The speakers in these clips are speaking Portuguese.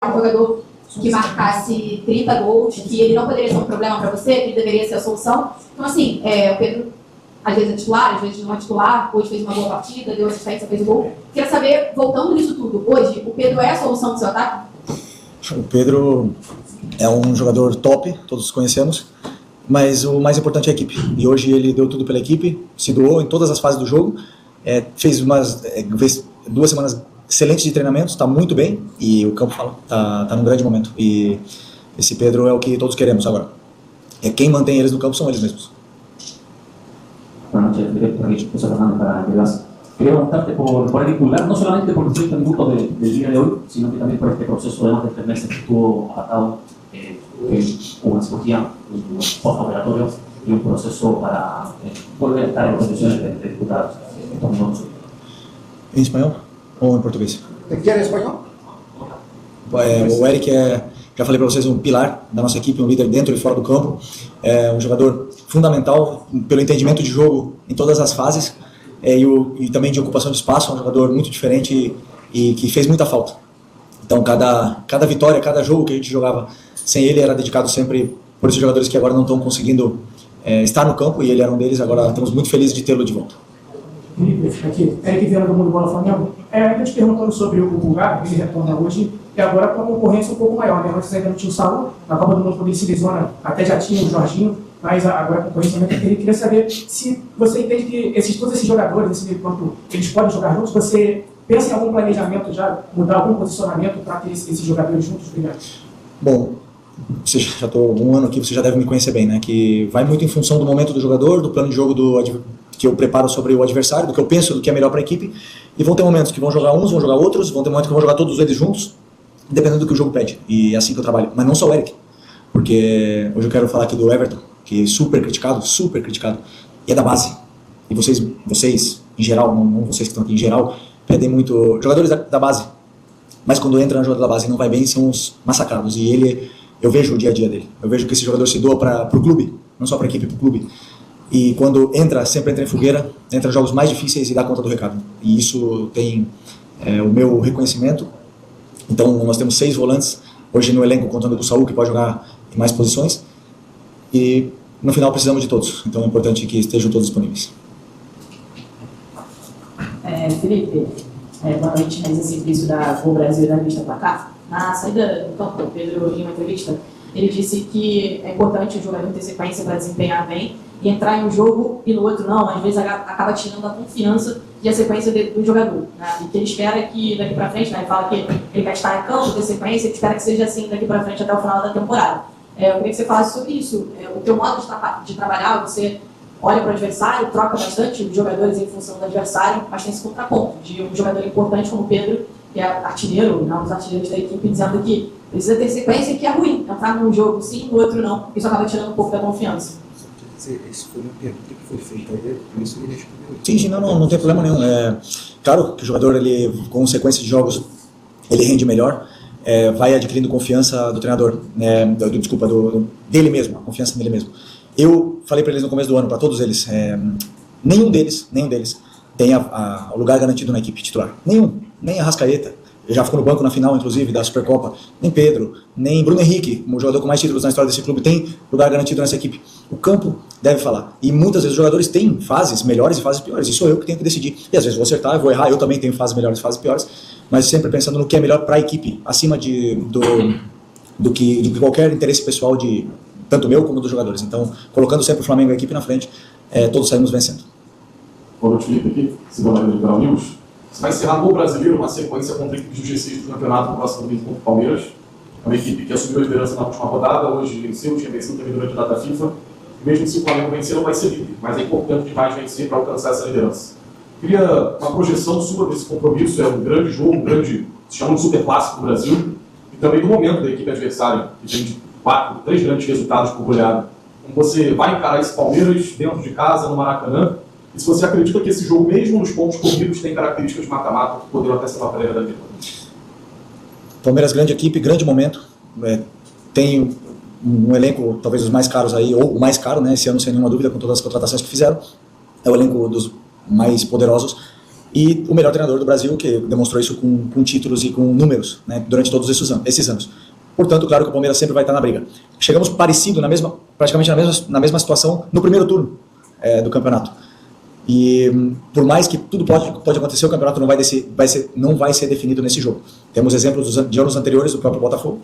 um jogador que marcasse 30 gols, que ele não poderia ser um problema para você, que ele deveria ser a solução. Então, assim, o Pedro, às vezes é titular, às vezes não é titular, hoje fez uma boa partida, deu assistência, fez o gol. Queria saber, voltando nisso tudo, hoje, o Pedro é a solução do seu ataque? O Pedro é um jogador top, todos conhecemos, mas o mais importante é a equipe. E hoje ele deu tudo pela equipe, se doou em todas as fases do jogo, fez 2 semanas excelentes de treinamento, está muito bem, e o campo fala, tá num grande momento. E esse Pedro é o que todos queremos agora. Quem mantém eles no campo são eles mesmos. Buenas noches, director aquí, José Fernando para Vegas. Quería preguntarte por el titular, no solamente por los 30 minutos del día de hoy, sino que también por este proceso de más de 3 meses que estuvo apartado, que hubo una cirugía, unos postoperatorios y un proceso para volver a estar en condiciones de disputar estos minutos. Em espanhol ou em português? ¿Quer espanhol? O Eric já falei para vocês, um pilar da nossa equipe, um líder dentro e fora do campo, um jogador fundamental pelo entendimento de jogo em todas as fases e também de ocupação de espaço, um jogador muito diferente e que fez muita falta. Então cada vitória, cada jogo que a gente jogava sem ele era dedicado sempre por esses jogadores que agora não estão conseguindo estar no campo, e ele era um deles. Agora estamos muito felizes de tê-lo de volta. Felipe, aqui, Eric Viana do Mundo Bola Flamengo. Eu te perguntando sobre o Pulgar, ele retorna hoje, e agora com a concorrência um pouco maior, né? Antes ainda não tinha o Saúl, na Copa do Mundo quando ele se lesiona, até já tinha o Jorginho, mas agora a concorrência também ele queria saber se você entende que todos esses jogadores, enquanto eles podem jogar juntos, você pensa em algum planejamento já, mudar algum posicionamento para ter esses jogadores juntos? Bom, já estou um ano aqui, você já deve me conhecer bem, né? Que vai muito em função do momento do jogador, do plano de jogo que eu preparo sobre o adversário, do que eu penso do que é melhor para a equipe, e vão ter momentos que vão jogar uns, vão jogar outros, vão ter momentos que vão jogar todos eles juntos, dependendo do que o jogo pede, e é assim que eu trabalho. Mas não só o Eric, porque hoje eu quero falar aqui do Everton, que é super criticado, e é da base. E vocês em geral, não vocês que estão aqui em geral, pedem muito jogadores da base, mas quando entra na jogada da base e não vai bem, são os massacrados. E eu vejo o dia a dia dele, eu vejo que esse jogador se doa para o clube, não só para a equipe, para o clube. E quando sempre entra em fogueira, entra em jogos mais difíceis e dá conta do recado. E isso tem o meu reconhecimento. Então nós temos 6 volantes hoje no elenco, contando com o Saúl, que pode jogar em mais posições. E no final precisamos de todos, então é importante que estejam todos disponíveis. Felipe, boa noite, Raiza Simplício da Gol Brasil da revista Placar. Na saída do campo, o Pedro, em uma entrevista, ele disse que é importante o jogador ter sequência para desempenhar bem e entrar em um jogo e no outro não. Às vezes acaba tirando a confiança e a sequência do jogador, né? E que ele espera que daqui para frente, né, ele fala que ele quer estar em campo, ter sequência, ele espera que seja assim daqui para frente até o final da temporada. Eu queria que você falasse sobre isso. O teu modo de trabalhar, você olha para o adversário, troca bastante os jogadores em função do adversário, mas tem esse contraponto de um jogador importante como o Pedro, que é artilheiro, um dos artilheiros da equipe, dizendo que precisa ter sequência e que é ruim entrar num jogo sim, no outro não. Isso acaba tirando um pouco da confiança. Isso foi uma pergunta que foi feita a ele, por isso ele respondeu. Sim, não tem problema nenhum. Claro que o jogador, ele, com sequência de jogos, ele rende melhor, vai adquirindo confiança do treinador, dele mesmo, a confiança nele mesmo. Eu falei para eles no começo do ano, para todos eles, nenhum deles tem o lugar garantido na equipe titular. Nenhum, nem Arrascaeta. Ele já ficou no banco na final, inclusive, da Supercopa. Nem Pedro, nem Bruno Henrique, o jogador com mais títulos na história desse clube, tem lugar garantido nessa equipe. O campo deve falar. E muitas vezes os jogadores têm fases melhores e fases piores. E sou eu que tenho que decidir. E às vezes vou acertar, eu vou errar. Eu também tenho fases melhores e fases piores. Mas sempre pensando no que é melhor para a equipe, acima do que qualquer interesse pessoal de tanto meu como dos jogadores. Então, colocando sempre o Flamengo e a equipe na frente, todos saímos vencendo. Boa noite, Felipe, aqui, segunda do Liberal News. Você vai encerrar no Brasileiro uma sequência contra a equipe de G6 do campeonato no próximo domingo contra o Palmeiras. É uma equipe que assumiu a liderança na última rodada, hoje venceu, tinha vencido também durante a data FIFA. Mesmo se o Flamengo vencer, não vai ser livre, mas é importante demais vencer para alcançar essa liderança. Queria uma projeção sua desse compromisso, é um grande jogo, se chama de super clássico do Brasil, e também do momento da equipe adversária, que tem de 3 grandes resultados por goleada. Como você vai encarar esse Palmeiras dentro de casa, no Maracanã, e se você acredita que esse jogo, mesmo nos pontos corridos, tem características de mata-mata que poderiam até ser uma prévia da vitória. Palmeiras, grande equipe, grande momento. Tem um elenco, talvez os mais caros aí, ou o mais caro, né, esse ano sem nenhuma dúvida, com todas as contratações que fizeram. É o elenco dos mais poderosos. e o melhor treinador do Brasil, que demonstrou isso com títulos e com números, né, durante todos esses anos. Portanto, claro que o Palmeiras sempre vai estar na briga. Chegamos parecido, praticamente na mesma situação no primeiro turno do campeonato. E por mais que tudo pode acontecer, o campeonato não vai ser definido nesse jogo. Temos exemplos de anos anteriores do próprio Botafogo.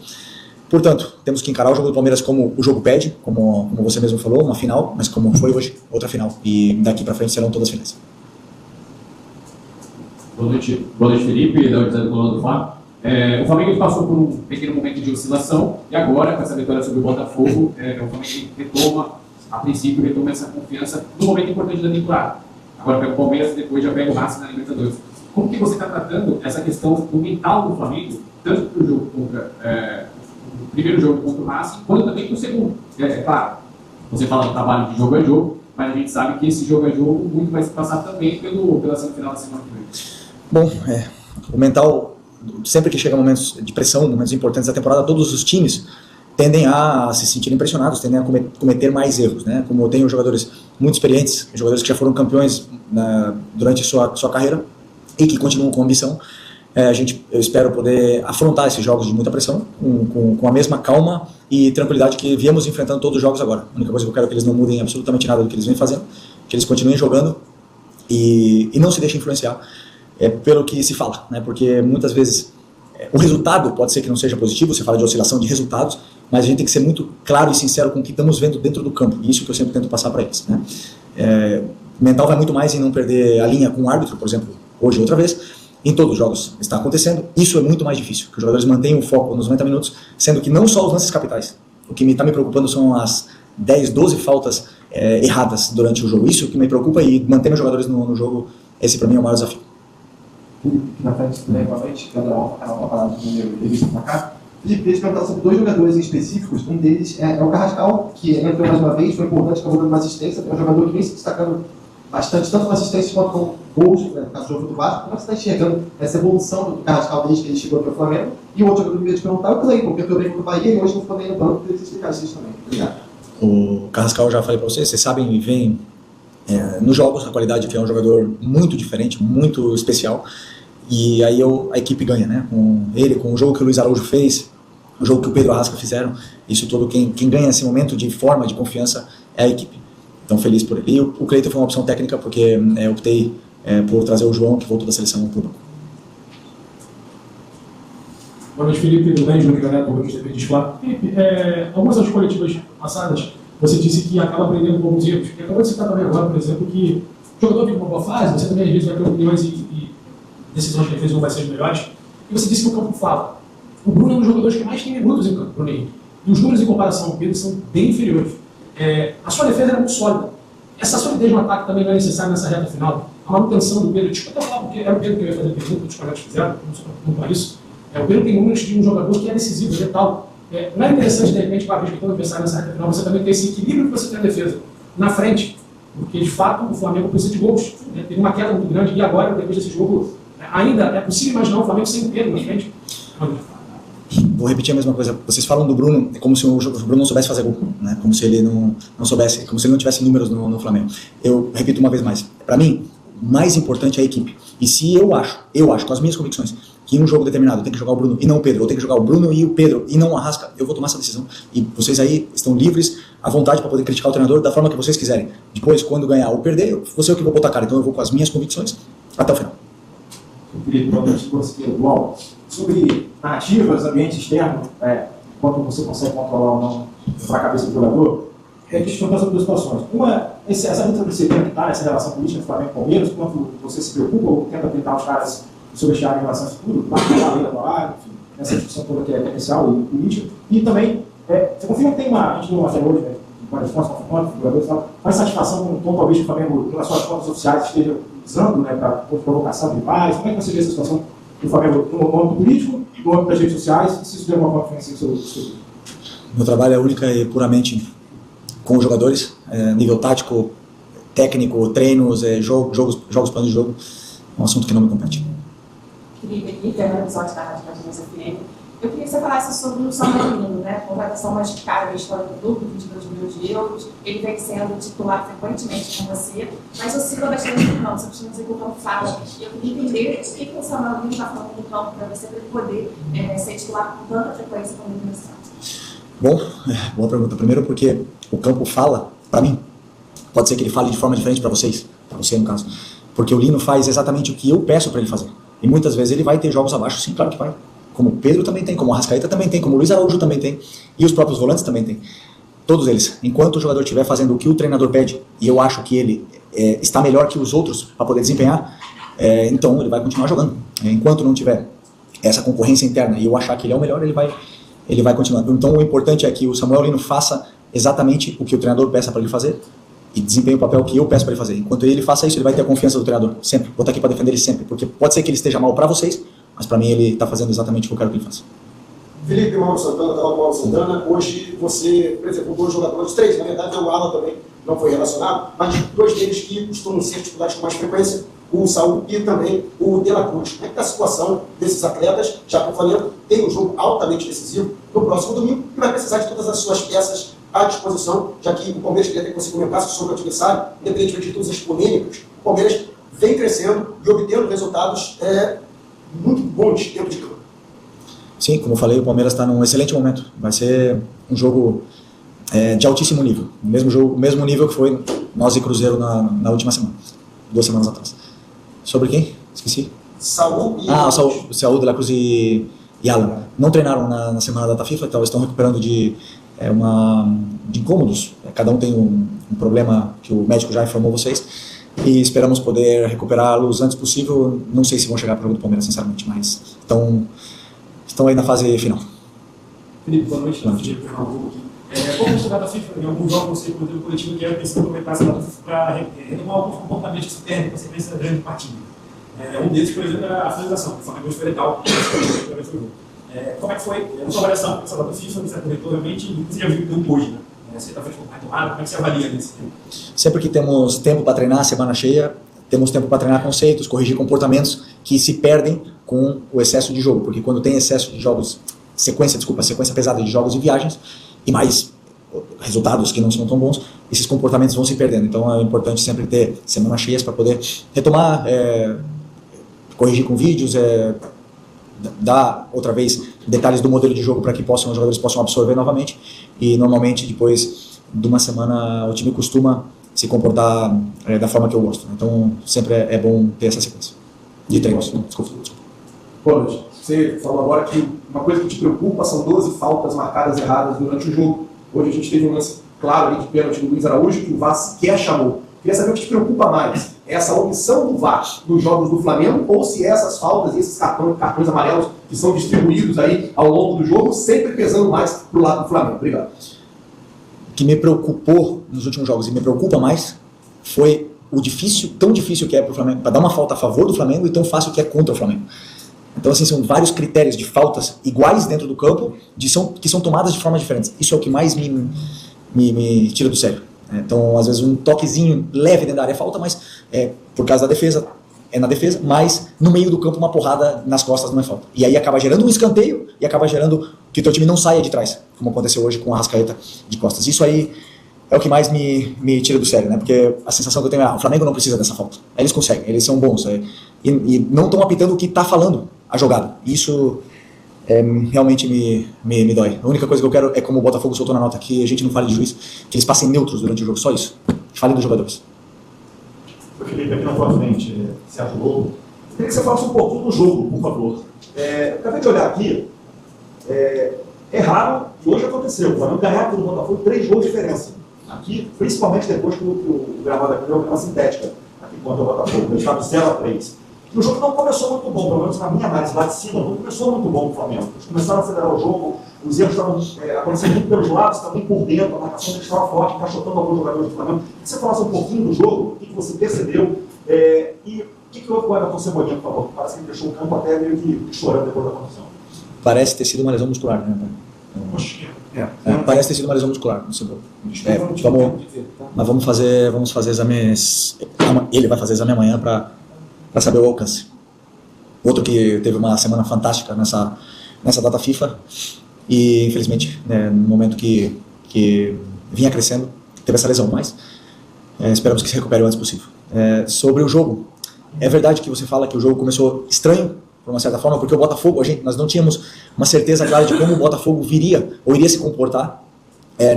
Portanto, temos que encarar o jogo do Palmeiras como o jogo pede, como você mesmo falou, uma final, mas como foi hoje, outra final. E daqui para frente serão todas finais. Boa noite, Felipe, da Universidade do Coluna do Fábio. O Flamengo passou por um pequeno momento de oscilação e agora, com essa vitória sobre o Botafogo, o Flamengo retoma essa confiança no momento importante da temporada. Agora pega o Palmeiras e depois já pega o Racing na Libertadores. Como que você está tratando essa questão do mental do Flamengo, tanto para o jogo o primeiro jogo contra o Racing, quanto também para o segundo? Claro, você fala do trabalho de jogo a jogo, mas a gente sabe que esse jogo a jogo muito vai se passar também pela semifinal da semana que vem. Bom, o mental, sempre que chega momentos de pressão, momentos importantes da temporada, todos os times tendem a se sentir impressionados, tendem a cometer mais erros, né? Como eu tenho jogadores muito experientes, jogadores que já foram campeões durante sua carreira e que continuam com ambição, eu espero poder afrontar esses jogos de muita pressão com a mesma calma e tranquilidade que viemos enfrentando todos os jogos agora. A única coisa que eu quero é que eles não mudem absolutamente nada do que eles vêm fazendo, que eles continuem jogando e não se deixem influenciar pelo que se fala, né? Porque muitas vezes o resultado pode ser que não seja positivo, você fala de oscilação de resultados, mas a gente tem que ser muito claro e sincero com o que estamos vendo dentro do campo, e isso que eu sempre tento passar para eles, né? O mental vai muito mais em não perder a linha com o árbitro, por exemplo, hoje outra vez, em todos os jogos está acontecendo, isso é muito mais difícil, que os jogadores mantenham o foco nos 90 minutos, sendo que não só os lances capitais, o que está me preocupando são as 10, 12 faltas erradas durante o jogo, isso que me preocupa, e manter meus jogadores no jogo, esse para mim é o maior desafio. Felipe, na frente, boa noite, cada uma palavra do primeiro revista para cá. Felipe, queria te perguntar sobre dois jogadores em específicos. Um deles é o Carrascal, que entrou mais uma vez, foi importante, acabou dando uma assistência. É um jogador que vem se destacando bastante, tanto com assistência quanto com gols, né, no caso do jogo do Vasco. Como é que você está enxergando essa evolução do Carrascal desde que ele chegou aqui ao Flamengo? E o outro jogador que eu queria te perguntar é o Cleiton, porque eu estou bem com o Bahia e hoje não ficou bem no banco, queria que você explicasse isso também. Obrigado. O Carrascal, eu já falei para vocês sabem, e vem nos jogos a qualidade, que é um jogador muito diferente, muito especial. E aí a equipe ganha, né? Com ele, com o jogo que o Luiz Araújo fez, o jogo que o Pedro Arrasca fizeram, isso tudo, quem ganha esse momento de forma, de confiança, é a equipe. Então, feliz por ele. E o Cleiton foi uma opção técnica, porque eu optei por trazer o João, que voltou da seleção, para o banco. Boa noite, Felipe. Tudo bem? João Miguel, revista Verde Claro. Felipe, algumas das coletivas passadas, você disse que acaba aprendendo com alguns erros. E acabou de citar também agora, por exemplo, que o jogador vive uma boa fase, você também às vezes vai ter opiniões e decisões de defesa não vai ser as melhores. E você disse que o campo fala. O Bruno é um dos jogadores que mais tem minutos em campo, Bruno Henrique. E os números em comparação ao Pedro são bem inferiores. A sua defesa era muito sólida. Essa solidez no ataque também não é necessária nessa reta final. A manutenção do Pedro, desculpa falar, porque era o Pedro que eu ia fazer a pergunta, os colegas fizeram, não sou preocupado com isso. O Pedro tem números de um jogador que é decisivo, letal. Não é interessante, de repente, para respeitando o adversário nessa reta final, você também ter esse equilíbrio que você tem na defesa, na frente. Porque, de fato, o Flamengo precisa de gols. Teve uma queda muito grande e agora, depois desse jogo, ainda é possível imaginar o Flamengo sem Pedro na frente? Vou repetir a mesma coisa. Vocês falam do Bruno, é como se o Bruno não soubesse fazer gol, né? Como se ele não soubesse, como se ele não tivesse números no Flamengo. Eu repito uma vez mais. Para mim, o mais importante é a equipe. E se eu acho, com as minhas convicções, que em um jogo determinado tem que jogar o Bruno e não o Pedro, ou tem que jogar o Bruno e o Pedro e não o Arrasca, eu vou tomar essa decisão. E vocês aí estão livres, à vontade, para poder criticar o treinador da forma que vocês quiserem. Depois, quando ganhar ou perder, eu vou ser o que vou botar a cara. Então eu vou com as minhas convicções até o final. Felipe, igual sobre narrativas, ambiente externo, quanto você consegue controlar ou não para a cabeça do jogador, é que sobre duas situações. Uma, essa luta que você tenta estar nessa relação política do Flamengo e Palmeiras, quanto você se preocupa ou tenta tentar os caras sobreestiar em relação a isso tudo, a lei da moral, enfim, essa discussão toda que é inicial e política. E também, você confirma que tem a gente não acha hoje, né, várias fontes, jogadores, faz satisfação com o tom, talvez, que o Flamengo, nas suas contas oficiais, esteja usando, né, para provocação de paz. Como é que você vê essa situação do Flamengo no âmbito político, no âmbito das redes sociais, e se isso de alguma forma influencia o seu? Meu trabalho é única e puramente com os jogadores, nível tático, técnico, treinos, jogos, planos de jogo, é um assunto que não me compete. Felipe, aqui, Fernando Soares da Rádio FM. Eu queria que você falasse sobre o Samuelino, né? Contratação mais cara da história do clube, 22 milhões de euros. Ele vem sendo titular frequentemente com você, mas oscila bastante no campo. Você costuma dizer que o campo fala. E eu queria entender o que o Samuelino está falando no campo para você, para ele poder ser titular com tanta frequência como ele está. Bom, boa pergunta. Primeiro porque o campo fala, para mim, pode ser que ele fale de forma diferente para vocês, para você no caso, porque o Lino faz exatamente o que eu peço para ele fazer. E muitas vezes ele vai ter jogos abaixo, sim, claro que vai. Como o Pedro também tem, como o Arrascaeta também tem, como o Luiz Araújo também tem, e os próprios volantes também tem. Todos eles. Enquanto o jogador estiver fazendo o que o treinador pede, e eu acho que ele está melhor que os outros para poder desempenhar, então ele vai continuar jogando. Enquanto não tiver essa concorrência interna e eu achar que ele é o melhor, ele vai continuar. Então o importante é que o Samuel Lino faça exatamente o que o treinador peça para ele fazer e desempenhe o papel que eu peço para ele fazer. Enquanto ele faça isso, ele vai ter a confiança do treinador, sempre. Vou estar aqui para defender ele sempre, porque pode ser que ele esteja mal para vocês, mas para mim ele está fazendo exatamente o que eu quero que ele faça. Felipe, Mauro Santana, estava com o Mauro Santana. Hoje você, por exemplo, 2 jogadores, 3, na verdade, o Alan também não foi relacionado, mas 2 deles que costumam ser titulares com mais frequência, o Saúl e também o De La Cruz. Como é que está a situação desses atletas, já que o Flamengo tem um jogo altamente decisivo no próximo domingo e vai precisar de todas as suas peças à disposição, já que o Palmeiras queria ter que você comentasse sobre o adversário, independentemente de todas as polêmicas, o Palmeiras vem crescendo e obtendo resultados muito bons dentro de campo. Sim, como eu falei, o Palmeiras está num excelente momento. Vai ser um jogo de altíssimo nível. O mesmo nível que foi nós e Cruzeiro na última semana, 2 semanas atrás. Sobre quem? Esqueci. Saúl e... o Saúl, De La Cruz e Alan. Não treinaram na semana da data FIFA, então estão recuperando de incômodos. Cada um tem um problema que o médico já informou vocês. E esperamos poder recuperá-los antes possível. Não sei se vão chegar para o jogo do Palmeiras, sinceramente, mas estão aí na fase final. Felipe, boa noite. Como resultado da FIFA, em alguns jogos você conteúdo coletivo que ter sido aproveitar essa FIFA para retomar alguns comportamentos que se perdem com a sequência da grande partida. Um deles, por exemplo, era a finalização. O Flamengo foi legal. Como é que foi a sua avaliação dessa data FIFA? Você aproveitou realmente e você já viu que deu hoje, né? Você está fazendo mais tomado, como é que você avalia nesse tempo? Sempre que temos tempo para treinar, semana cheia, temos tempo para treinar conceitos, corrigir comportamentos que se perdem com o excesso de jogo, porque quando tem excesso de jogos, sequência pesada de jogos e viagens, e mais resultados que não são tão bons, esses comportamentos vão se perdendo. Então é importante sempre ter semanas cheias para poder retomar, corrigir com vídeos, dar outra vez detalhes do modelo de jogo para que os jogadores possam absorver novamente. E normalmente depois de uma semana o time costuma se comportar da forma que eu gosto. Então sempre é bom ter essa sequência de treinos. Desculpa. Boa noite. Você falou agora que uma coisa que te preocupa são 12 faltas marcadas erradas durante o jogo. Hoje a gente teve um lance claro ali de pênalti do Luiz Araújo que o VAR sequer chamou. Queria saber o que te preocupa mais, essa omissão do VAR nos jogos do Flamengo ou se essas faltas e esses cartões amarelos que são distribuídos aí ao longo do jogo sempre pesando mais pro lado do Flamengo. Obrigado. O que me preocupou nos últimos jogos e me preocupa mais foi o tão difícil que é para o Flamengo, para dar uma falta a favor do Flamengo e tão fácil que é contra o Flamengo. Então, assim, são vários critérios de faltas iguais dentro do campo, que são tomadas de formas diferentes. Isso é o que mais me tira do sério. Então, às vezes, um toquezinho leve dentro da área é falta, mas por causa da defesa, na defesa, mas no meio do campo uma porrada nas costas não é falta. E aí acaba gerando um escanteio e acaba gerando que o teu time não saia de trás, como aconteceu hoje com o Arrascaeta de costas. Isso aí é o que mais me tira do sério, né? Porque a sensação que eu tenho é o Flamengo não precisa dessa falta. Eles conseguem, eles são bons. E não estão apitando o que está falando a jogada. Isso realmente me dói. A única coisa que eu quero é, como o Botafogo soltou na nota, que a gente não fale de juiz, que eles passem neutros durante o jogo, só isso. Falem dos jogadores. Felipe, aqui na tua frente, Sérgio Lobo. Eu queria que você falasse um pouquinho do jogo, por favor. Eu acabei de olhar aqui, é raro, e hoje aconteceu, o Flamengo ganhar do Botafogo 3 gols de diferença. Aqui, principalmente depois que o gramado aqui deu uma sintética, aqui contra o Botafogo, ele estava 0-3. O jogo não começou muito bom, pelo menos na minha análise lá de cima, não começou muito bom o Flamengo. Eles começaram a acelerar o jogo, os erros estavam acontecendo muito pelos lados, também por dentro, a marcação deles estava forte, encaixotando alguns jogadores do Flamengo. Queria que você falasse um pouquinho do jogo, o que você percebeu, e o que houve com o Everton Cebolinha, por favor? Parece que ele deixou o campo até meio que chorando depois da condição. Parece ter sido uma lesão muscular, né? Parece ter sido uma lesão muscular. Mas vamos fazer exames. Ele vai fazer exame amanhã para saber o alcance. Outro que teve uma semana fantástica nessa data FIFA e, infelizmente, né, no momento que vinha crescendo, teve essa lesão, mas esperamos que se recupere o antes possível. Sobre o jogo, é verdade que você fala que o jogo começou estranho, por uma certa forma, porque o Botafogo, nós não tínhamos uma certeza clara de como o Botafogo viria ou iria se comportar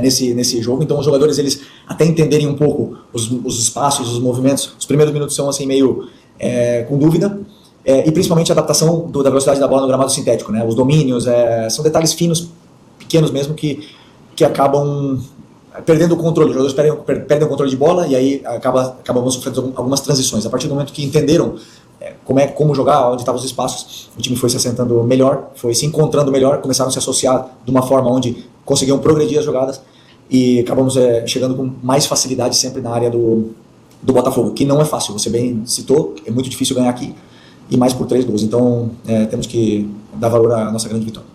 nesse jogo, então os jogadores, eles até entenderem um pouco os espaços, os movimentos, os primeiros minutos são assim meio com dúvida, e principalmente a adaptação da velocidade da bola no gramado sintético, né? Os domínios, são detalhes finos, pequenos mesmo, que acabam perdendo o controle. Os jogadores perdem o controle de bola e aí acabam sofrendo algumas transições. A partir do momento que entenderam como jogar, onde estavam os espaços, o time foi se assentando melhor, foi se encontrando melhor, começaram a se associar de uma forma onde conseguiam progredir as jogadas e acabamos chegando com mais facilidade sempre na área do Botafogo, que não é fácil, você bem citou, é muito difícil ganhar aqui, e mais por 3 gols, então temos que dar valor à nossa grande vitória.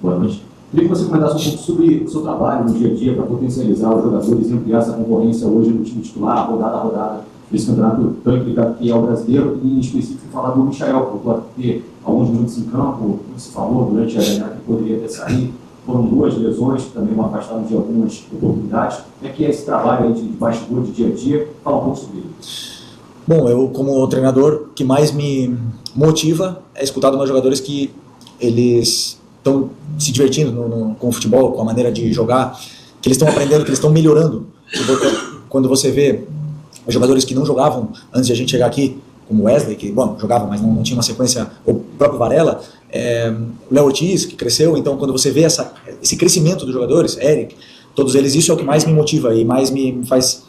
Boa noite. Queria que você comentasse um pouco sobre o seu trabalho no dia a dia para potencializar os jogadores e ampliar essa concorrência hoje no time titular, rodada a rodada, desse campeonato tão implicado que é o brasileiro, e em específico falar do Michael, que voltou a ter alguns minutos em campo, como se falou, durante a janela que poderia ter saído. Foram 2 lesões que também o afastaram de algumas oportunidades. Como é que é esse trabalho aí de bastidor, de dia a dia? Fala um pouco sobre ele. Bom, eu como treinador, o que mais me motiva é escutar dos meus jogadores que eles estão se divertindo com o futebol, com a maneira de jogar, que eles estão aprendendo, que eles estão melhorando. Quando você vê os jogadores que não jogavam antes de a gente chegar aqui, como Wesley, que jogava, mas não tinha uma sequência, o próprio Varela, o Léo Ortiz, que cresceu, então quando você vê esse crescimento dos jogadores, Eric, todos eles, isso é o que mais me motiva e mais me faz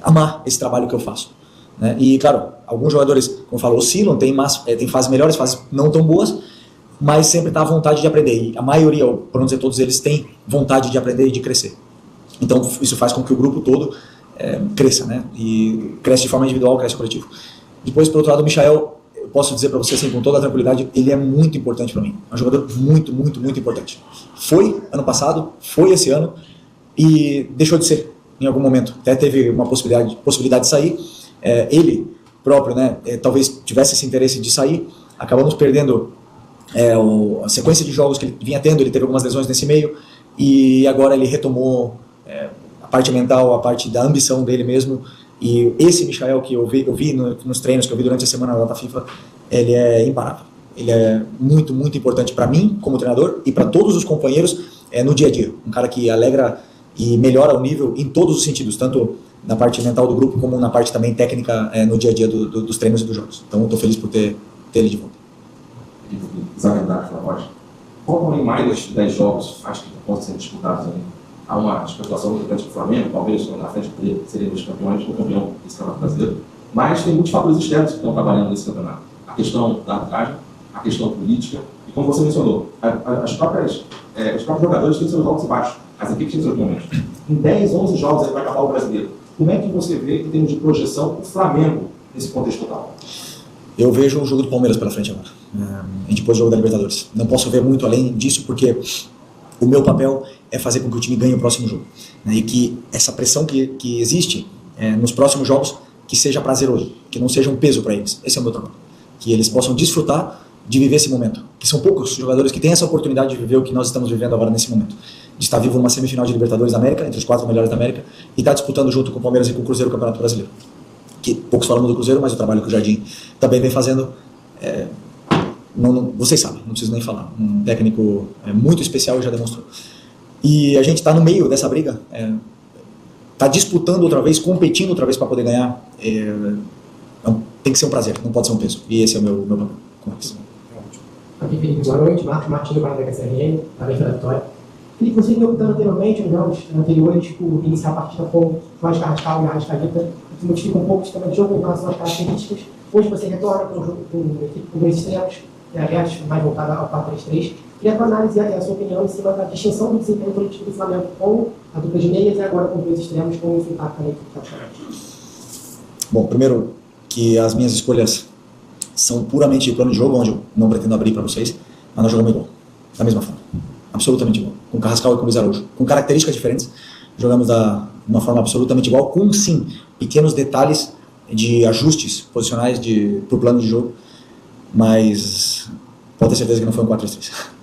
amar esse trabalho que eu faço. Né? E claro, alguns jogadores, como eu falo, oscilam, tem fases melhores, fases não tão boas, mas sempre está à vontade de aprender, e a maioria, por não dizer todos eles, têm vontade de aprender e de crescer. Então isso faz com que o grupo todo cresça, né? E cresce de forma individual, cresce coletivo. Depois, por outro lado, o Michael, eu posso dizer para você assim, com toda a tranquilidade, ele é muito importante para mim. É um jogador muito, muito, muito importante. Foi ano passado, foi esse ano e deixou de ser em algum momento. Até teve uma possibilidade de sair. Ele próprio, né? Talvez tivesse esse interesse de sair. Acabamos perdendo a sequência de jogos que ele vinha tendo. Ele teve algumas lesões nesse meio e agora ele retomou a parte mental, a parte da ambição dele mesmo, e esse Michael que eu vi nos treinos que eu vi durante a semana da data FIFA, ele é imparável. Ele é muito, muito importante para mim como treinador e para todos os companheiros no dia a dia. Um cara que alegra e melhora o nível em todos os sentidos, tanto na parte mental do grupo como na parte também técnica no dia a dia dos treinos e dos jogos. Então eu estou feliz por ter ele de volta. Exatamente, Flávio. Como em mais de 10 jogos acho que podem ser disputados ali? Há uma especulação muito grande para o Flamengo, talvez na frente seriam os campeões, ou campeão desse campeonato brasileiro, mas tem muitos fatores externos que estão trabalhando nesse campeonato. A questão da arbitragem, a questão política, e como você mencionou, os próprios jogadores têm seus altos e baixos, as equipes têm seus momentos. Em 10, 11 jogos aí vai acabar o brasileiro. Como é que você vê, em termos de projeção, o Flamengo nesse contexto total? Eu vejo o jogo do Palmeiras pela frente agora, e depois o jogo da Libertadores. Não posso ver muito além disso, porque o meu papel é fazer com que o time ganhe o próximo jogo, né? E que essa pressão que existe nos próximos jogos, que seja prazeroso, que não seja um peso para eles. Esse é o meu trabalho. Que eles possam desfrutar de viver esse momento. Que são poucos jogadores que têm essa oportunidade de viver o que nós estamos vivendo agora nesse momento. De estar vivo numa semifinal de Libertadores da América, entre os 4 melhores da América, e estar disputando junto com o Palmeiras e com o Cruzeiro o Campeonato Brasileiro. Que poucos falam do Cruzeiro, mas o trabalho que o Jardim também vem fazendo, vocês sabem, não preciso nem falar. Um técnico muito especial e já demonstrou. E a gente está no meio dessa briga, está disputando outra vez, competindo outra vez para poder ganhar. Tem que ser um prazer, não pode ser um peso. E esse é o meu papel com eles. Aqui, Felipe, boa noite. Marcos Martins, do canal da HCRN, parabéns pela vitória. Felipe, você vinha optando anteriormente, nos jogos anteriores, por iniciar a partida com Jorge Carrascal e Arrascaeta, que modifica um pouco o sistema de jogo em relação às características. Hoje você retorna com uma equipe com 2 extremos, aliás, mais voltada ao 4-3-3. Queria a análise e a sua opinião em cima da distinção do desempenho coletivo do Flamengo com a dupla de meias e agora com 2 extremos, com o impacto na equipe tradicional. Bom, primeiro que as minhas escolhas são puramente plano de jogo, onde eu não pretendo abrir para vocês, mas nós jogamos igual, da mesma forma, absolutamente igual, com Carrascal e com Luiz Araújo, com características diferentes, jogamos de uma forma absolutamente igual, com sim, pequenos detalhes de ajustes posicionais para o plano de jogo, mas Pode ter certeza que não foi um 4-3-3.